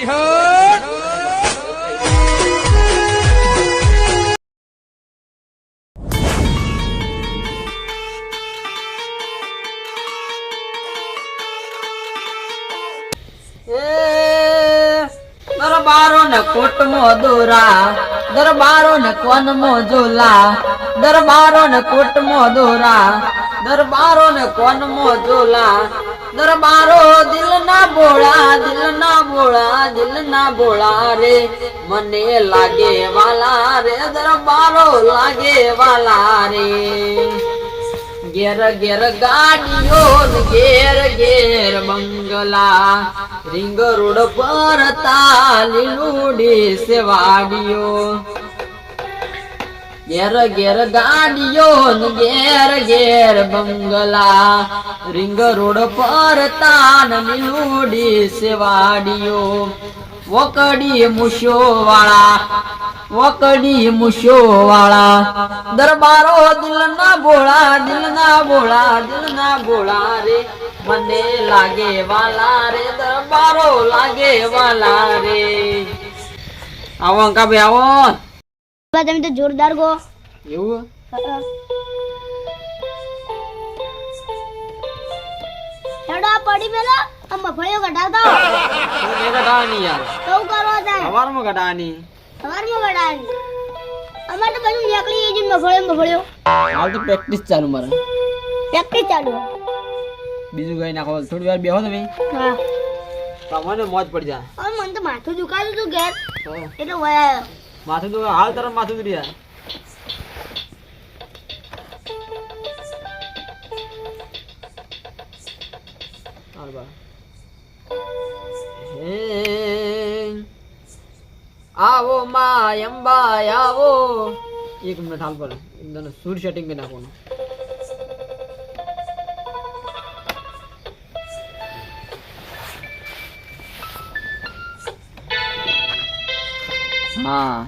દરબારો ને કોટમો દોરા, દરબારો ને કોનમો ઝોલા, દરબારો ને કોટમો દોરા, દરબારો ને કોનમો ઝોલા, દરબારો દિલ ના બોળા, દિલ ના બોળા, દિલ ના બોળા રે, મને લાગે વાલા રે, દરબારો લાગે વાલા રે. ઘેર ઘેર ગાડીઓ ઘેર ઘેર બંગલા, રીંગ રોડ પર લીલુડી સેવાડીઓ. ઘેર ઘેર ગાડીઓ ઘેર ઘેર બંગલા, રીંગ રોડ પર લીલુડી સેવાડીઓ. વકડી મૂછો વાળા, વકડી મૂછો વાળા, દરબારો દિલ ના બોળા, દિલ ના બોળા, દિલ ના બોળા રે, મને લાગે વાલા રે, દરબારો લાગે વાલા રે. આવો અંકા ભાઈ આવો. તમે તો જોરદાર ગો. એવું હેડો પડી મેલો અમ્મા ભળ્યો કઢાવતા મેં કઢાવાની યાર તો કરો થાય સવારમાં કઢાવાની અમાર તો બધું નીકળી જ ભળ્યો હાલ તો પ્રેક્ટિસ ચાલુ મારે. પ્રેક્ટિસ ચાલુ બીજું કઈ નાખો થોડી વાર બેહો તમે. હા તમને મોજ પડી જાય. મને તો માથું દુખાતું હતું ઘેર એટલે માથું તો હાલ તરફ માથું દુખી જાય. આવો માં અંબા આવો. એક મિનિટ હાલ પર એકદમ સૂર સેટિંગ કરી નાખવાનું. હા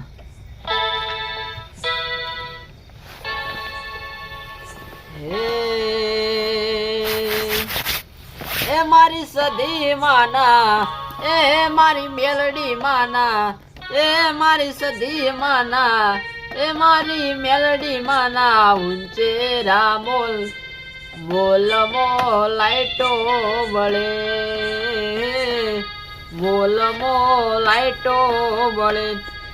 એ મારી સધી માના, એ મારી મેલડી માના, એ મારી સધી માના, એ મારી મેલડી માના. ઊંચે રામોલ બોલમો લાઈટો બળે, બોલમો લાઈટો બળે,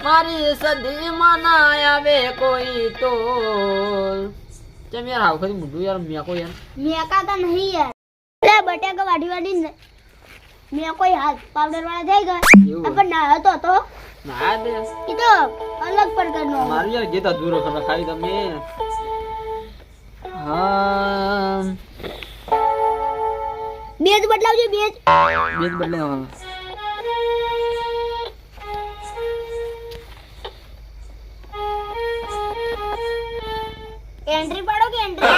મારી સધી માના આવે કોઈ તો. કેમ યાર આવ ખરી મુઢું યાર મેકો યાર મેકાતા નહીં યાર. લે બટાકા વાડી ને મેં કોઈ હાથ પાવડર વાળા થઈ ગયા આપણ ના હતો તો ના દે ઈ તો અલગ પ્રકારનો મારું યાર ગેતા દૂરો ખબર ખાલી તમે. હા બેજ બદલાવજો બેજ બદલાવવાનો. એન્ટ્રી પાડો કે એન્ટ્રી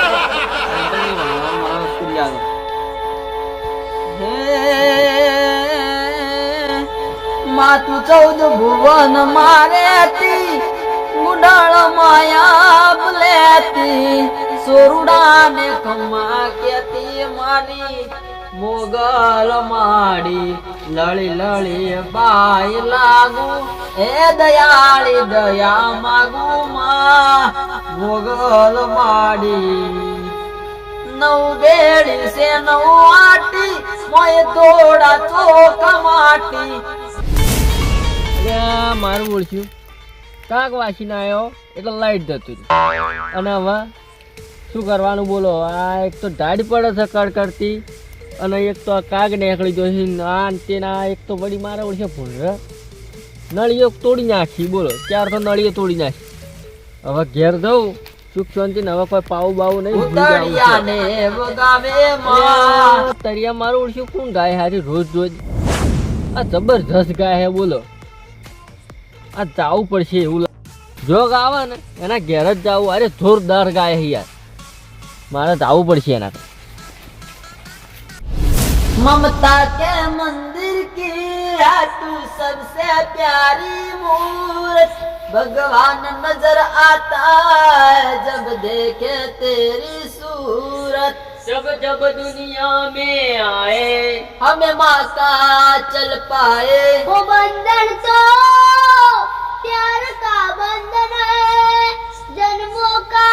માતું 14 ભુવન મારેતી, મુડાળ માયા બલેતી, સોરુડા ને ખમા કેતી મારી મોગલ માડી. લળી લળી બાઈ લાગુ એ દયાળી દયા માગુ માં મોગલ માડી. નવ બેડી સે નવ આટી મોય તોડા ચોકા માટી. મારું ઓળખ્યું કાક વાસી ના આવ્યો એટલે લાઈટ જતું અને હવે શું કરવાનું બોલો. આ એક તો ઢાડ પડે છે કડકડતી અને એક તો કાગ નીકળી જોઈ આ તેના એક તો વળી મારા ઓળખે ભૂલ નળીઓ તોડી નાખી બોલો. ચાર તો નળીઓ તોડી નાખી. હવે ઘેર જવું સુખ શાંતિ ને હવે કોઈ પાવું બાવું નહીં. તરિયા મારું ઓળખ્યું કોણ ગાય હારી રોજ રોજ આ જબરજસ્ત ગાય હે બોલો. આ જાવું પડશે એવું જો ગાવે ને એના ઘેર જ જવું. અરે જોરદાર ગાય હે યાર મારે જવું પડશે એના. ममता के मंदिर की तू सबसे प्यारी मूरत, भगवान नजर आता है जब देखे तेरी सूरत. जब जब दुनिया में आए हमें माता चल पाए वो बंधन तो प्यार का बंधन है, जन्मों का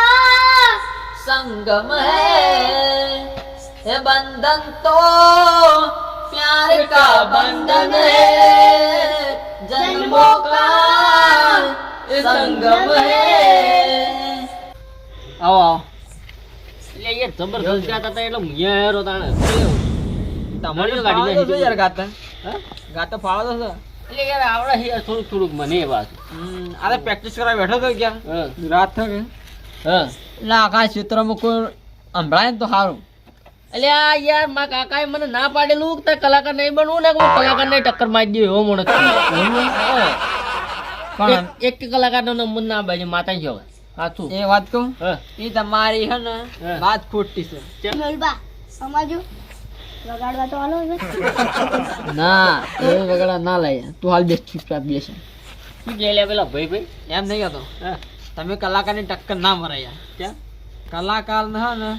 संगम है ये बंधन तो प्यार का बंधन है जन्मों का संगम है आओ आओ એટલે યાર જબરદસ્ત ગાતા હતા એટલે હું યાર તાણે તમારે ગાડી ફાળો તો નાખી યાર ગાતા હા ગાતા ફાળો તો એટલે યાર આવડે છે યાર થોડુંક થોડુંક મને એ વાત આ તો પ્રેક્ટિસ કરવા બેઠો તો ક્યાં હા રાત થકે હા એટલે આખા ક્ષેત્રમાં કોઈ સંભળાય ને તો સારું એટલે આ યાર મારા કાકાએ મને ના પાડેલું કે તારે કલાકાર નહીં બનવું ને કે હું કલાકારને ટક્કર મારી દઉં એવો માણસ છું. હા. પણ એક કલાકારનો નંબર ના બાજુ માતા જ હવે સાચું એ વાત કહું હા એ તમારી હે ને હા. વાત ખોટી છે મેલબા સમજો વગાડવા તો હાલો હવે. ના એ વગડા ના લઈ તું હાલ બેસ ચૂપચાપ બેસ શું કહે લે પેલા ભાઈ ભાઈ એમ નહીં કહેતો હા તમે કલાકારની ટક્કર ના મરાયા ક્યાં કલાકાર ને હે ને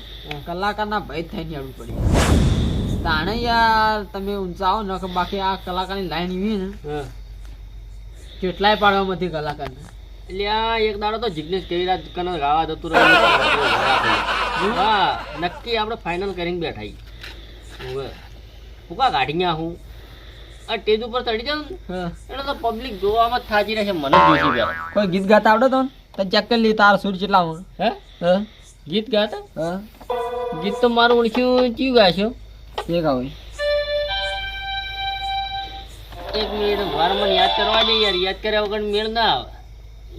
કલાકારના ભય થઈને આવવું પડી તાણે યાર તમે ઊંચા આવો ને કે બાકી આ કલાકારની લાઈન એવી ને હા કેટલાય પાડવામાંથી કલાકારને એટલે આ એક દાડો તો જિગ્નેશ કવિરાજ કનર ગાવા જતું રહ્યું હા નક્કી આપણે ફાઇનલ કરીને બેઠા છીએ. હવે હું કા ગાડીયા હું આ સ્ટેજ ઉપર ચડી જાઉં ને હા. એટલે તો પબ્લિક જોવામાં જ થાકી રહેશે મને જ જોઈશે પેલા કોઈ ગીત ગાતા આવડે તો તને ચેક કરી લી તાર સુર કેટલા હું હે હા ગીત ગાતા હા ગીત તો મારું ઓળખ્યું ચીયું ગાશો એ ગાવ એક મિનિટ વાર મને યાદ કરવા દે યાર યાદ કર્યા વગર મેળ ના આવે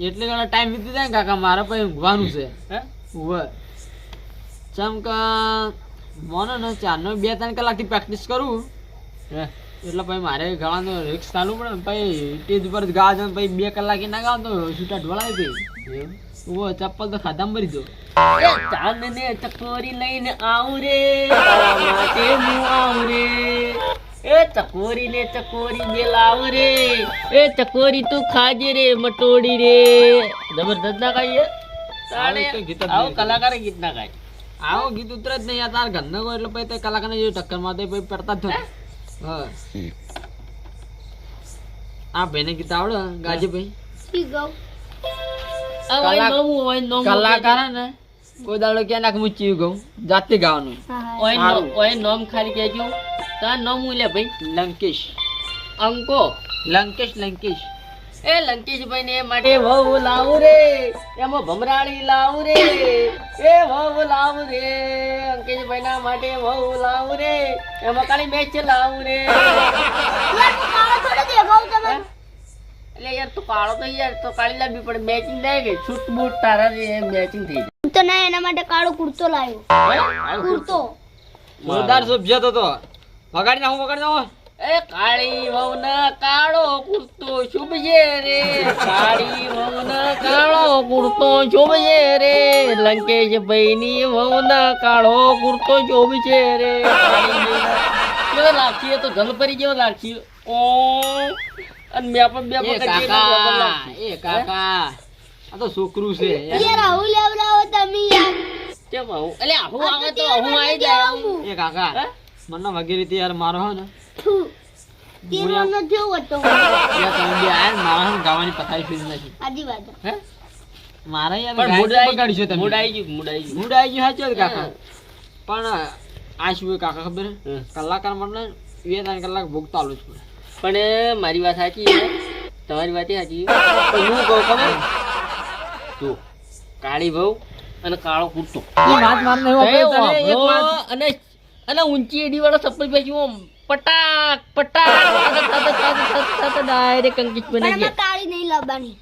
એટલે ઘણા ટાઈમ વીતી જાય ને કાકા મારે પછી ઊંઘવાનું છે હે ઉવે ચમ કે મને ને 4 2 3 કલાકથી પ્રેક્ટિસ કરું હે એટલે પછી મારે ગાવાનો રિક્સ ચાલુ પડે ને પછી સ્ટેજ ઉપર ગાવા જાવ પછી 2 કલાકે ના ગાવ તો છૂટા ઢોળાય પછી ઉવે ચપ્પલ તો ખાધામાં ભરી દો એ ચાંદને ચકોરી લઈને આવું રે તારા માટે હું આવું રે એ ચકોરી ને ચકોરી બે લાવ રે એ ચકોરી તું ખાજે રે મટોડી રે જબરદસ્ત ના ગાઈએ તાણે આવું કઈ ગીત જ આવો નહીં. કલાકાર ગીત ના ગાય આવો ગીત ઉતરે જ નહીં યાર તાર ઘરનો કોઈ એટલે પછી તે કલાકારને જે ટક્કર મારતો પછી પડતા જ થયો હા આ ભાઈને ગીત આવડે ગાજે ભાઈ શી ગઉ આ ઓય નોમું ઓય નોમું કલાકાર હે ને કોઈ દાડો ક્યાં નાખ હું ચીવ ગઉં જાતે ગાવાનું ઓય સારું. ઓય નોમ ખાલી કહેજો તાર નોમું લે ભાઈ લંકેશ અંકો લંકેશ એ લંકેશભાઈ ને માટે વહુ લાવું રે એમાં ભમરાળી લાવું રે એ વહુ લાવું રે અંકેશભાઈ ના માટે વહુ લાવું રે એમાં કાળી મેચ લાવું રે યાર તું કાળો થોડો દેખાવ તમે એટલે યાર તું કાળો તો યાર તો કાળી લાવવી પડે મેચિંગ થાય ગઈ છૂટ બૂટ તારા મેચિંગ થઈ હું તો ના એના માટે કાળો કુર્તો લાવ્યો જાય કુર્તો જોરદાર સુભ્ય તો વગાડી નાખું એ કાળી વહુ ના કાળો કુર્તો શુભજે રે કાળી વહુ ના કાળો કુર્તો શોભજે રે લંકેશભાઈ ની વહુ ના કાળો કુર્તો શોભજે રે કેવો લાગશે તો જલપરી જેવો લાગશે ઓ અને મેં પણ બે એ કાકા આ તો છોકરું છે યાર આવું લેવડાવો તમે યાર કેમ આવું એટલે આવું આવે તો હું આવી જાય એ કાકા હે? મને વગેરે થી યાર મારો હે ને થુ તીરનો થયો હતો યાર તમે બે આયા ને મારા હે ને ગાવાની પથારી ફેરી નાખી આજી વાત હે મારા યાર પણ ગાયન બગાડ્યું છે તમે મૂડ આવી ગયું મૂડ આવી ગયું મૂડ આવી ગયું સાચું જ કાકા પણ આ શું કાકા ખબર હે? હમ. કલાકાર મને 2-3 કલાક ભૂખ તો આલું જ પડે પણ મારી વાત સાચી છે તમારી વાત સાચી છે. પણ હું કહું ખબર જો કાળી વહુ અને કાળો કુર્તો એ વાત મારને એવું એ આપણે તને એક વાત વાપરો અને ઊંચી એડી વાળો ચપ્પલ પછી હું પટાક પટાક ડાયરેક્ટ અંકિત પણ બની એમાં કાળી નહીં લાવવાની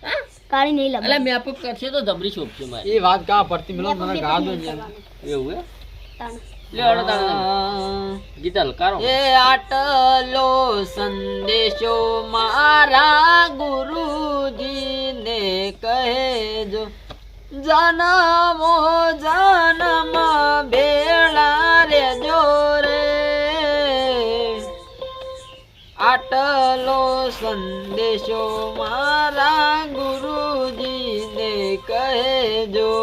કાળી નહીં એટલે લાવવાની મેં આપું કરશે તો જબરી શોપ છે મારી એ વાત કા પડતી મિલો મને ગા દો ને યાર. એવું હે તાણ. લે હળો તાણે ગીત હલકારો એ આટલો સંદેશો મારા ગુરુજીને કહેજો જનમો જન્મ ભેળા રેજો રે આટલો સંદેશો મારા ગુરુજીને કહેજો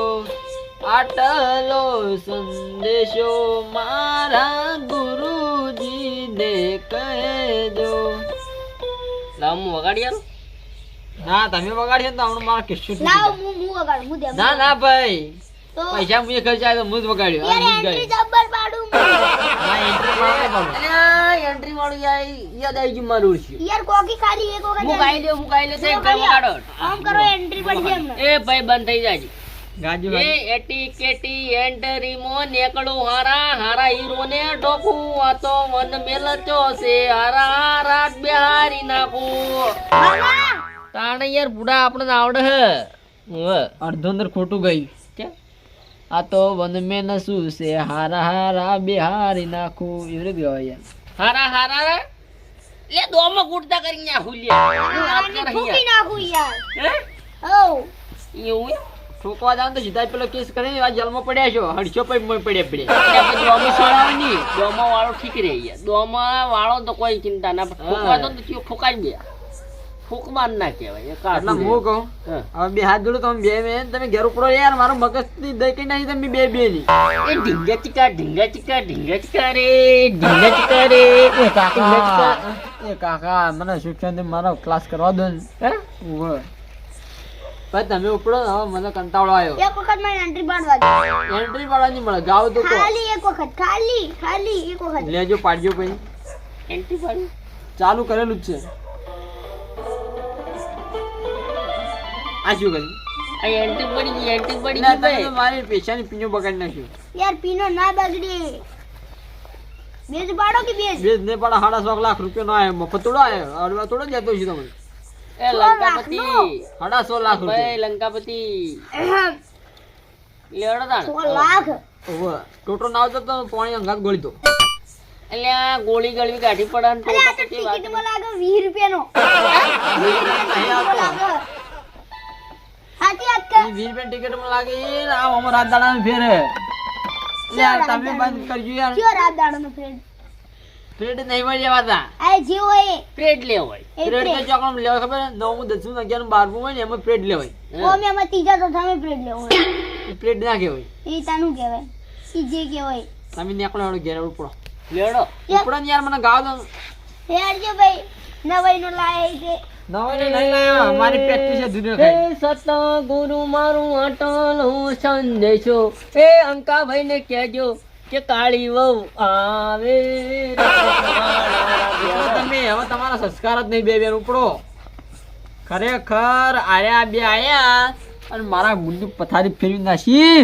આટલો સંદેશો મારા ગુરુજી ને કહેજો. લાવ હું વગાડી આલું? ના તમે વગાડ્યો તો હમણાં મારા કિસ્સો તૂટી લાવ જાય. હું વગાડું હું દે ના ના ભાઈ તો પૈસા મુએ ખર્ચાય તો હું જ વગાડ્યો. આ યાર હું જ એન્ટ્રી ગાયો. જબ્બર પાડું ના entry મારવા પડે. અલ્યા એન્ટ્રી વાળું યાદ આવી ગયું મારું ઉડ્યું. યાર કોકી ખાલી એક વખત હું ગાઈ લ્યો તો એક ભાઈ વગાડો. આમ કરો એન્ટ્રી પડી જાય હમણાં. એ ભાઈ બંધ થઈ જાય. ગાજુ એ ભાઈ. એટી કેટી એન્ટરી મો નેકળું હારા હારા હીરો ને ટોકું આ તો વન મેલચો છે હારા રાત બિહારી નાખું. મામા તાણે યાર બુડા આપણે આવડે હે. હવે અડધો અંદર ખોટું ગયું. કે આ તો વન મેં નસું છે હારા હારા બિહારી નાખું એવી રીતે ગવાય યાર. હારા હારા રે લે દોમાં કૂટતા કરીને નાખું લે. શું વાત આને કરે ઠોકી યાર? નાખું યાર હે? ઓ એવું એમ? ઠોકવા જાવ તો સીધા પેલો કેસ કરીને આ જેલમાં પડ્યા છો હડશો પૈ પડ્યા પડ્યા. એટલે આપણે દોમાં સડાવે નહીં. દોમાં વાળો ઠીક રહે યાર. દોમાં વાળો તો કોઈ ચિંતા ના પણ ઠોકવા તો થયો ઠોકાઈ ગયા. ફૂંકમાં ના કહેવાય એ એટલે કાઢું હું રે. કહું હા. હવે બે હાથ જોડો તમે બે મેં તમે ઘેર ઉપડો યાર મારું મગજ થી દઈ કઈ નાખી તમે બે બે ની. એ ઢીંગા ચીકા ઢીંગા ચીકા ઢીંગા ચીકા રે ઢીંગા ચીકા રે એ કાકા એ કાકા મને શિક્ષણ મારો ક્લાસ કરવા દો ને. હે? ઉભો. ભાઈ તમે ઉપડો ને હવે મને કંટાળો આવ્યો. એક વખત મને એન્ટ્રી પાડવા દે એન્ટ્રી વાળા નહીં મળે ગાવ તો કહો. ખાલી એક વખત ખાલી એક વખત લેજો પાડજો પછી એન્ટ્રી પાડી ચાલુ કરેલું જ છે. આ શું કર્યું? આ એન્ટ્રી પડી ગઈ એન્ટ્રી પડી ના, ગઈ તમે તો ભાઈ. મારી પૈસાની પીંજો બગાડી નાખ્યો. યાર પીનો ના બગડે બેજ પાડો કે બેજ બેજ ને પાડા 7.5 લાખ રૂપિયા નો આયો મફત થોડો આયો અડવા થોડો જતો છે તમને. એ લંકાપતિ 7.5 લાખ ભાઈ રૂપિયા. લંકાપતિ લેવડો તાણ 100 લાખ ઓહો ટોટો ના આવતો તો પાણી અંગાત ગોળી દો. એટલે આ ગોળી ગળવી કાઢી પડે ને અરે આ તો પછી વાત ટિકિટ માં લાગે 20 રૂપિયાનો નહીં આવતો. હાથી વાત કર 20 રૂપિયા ટિકિટ માં લાગે એ આમ અમાર રાત દાડા ફેરે. યાર તમે બંધ કરજો યાર. ક્યો રાત દાડો નો ફ્રેન્ડ ફ્રેડ નહીં મળી જવાતા. આ જે હોય પ્લેટ લેવાય. એ ફ્રેડ તો ફ્રેડ ચોકડમ લેવાય ખબર 9 10 11 12 હોય ને એમાં ફ્રેડ લેવાય. ઓ મે માં ત્રીજા ચોથા મે ફ્રેન્ડ લેવો એ ફ્રેડ ના કહેવાય. એ તાનું કહેવાય ઈ જે કહેવાય તમે નીકળો હેડો ઘેર ઉપડો. લેવડો ઉપડો ને યાર મને ગાવ દો. હેડજો ભાઈ નવાઈ નો લાય છે નવાઈ નહીં લાયો અમારી પ્રેક્ટિસ છે દુનિયા હે ખાઈ. સતા ગુરુ મારું અટલ સંદેશો એ અંકાભાઈ ને કહેજો કે કાળી વહુ આવે તમે હવે તમારા સંસ્કાર જ નહીં બે બેન ઉપડો. ખરેખર આર્યા બે આયા અને મારા ગુંડુ પથારી ફેરવી નાખી.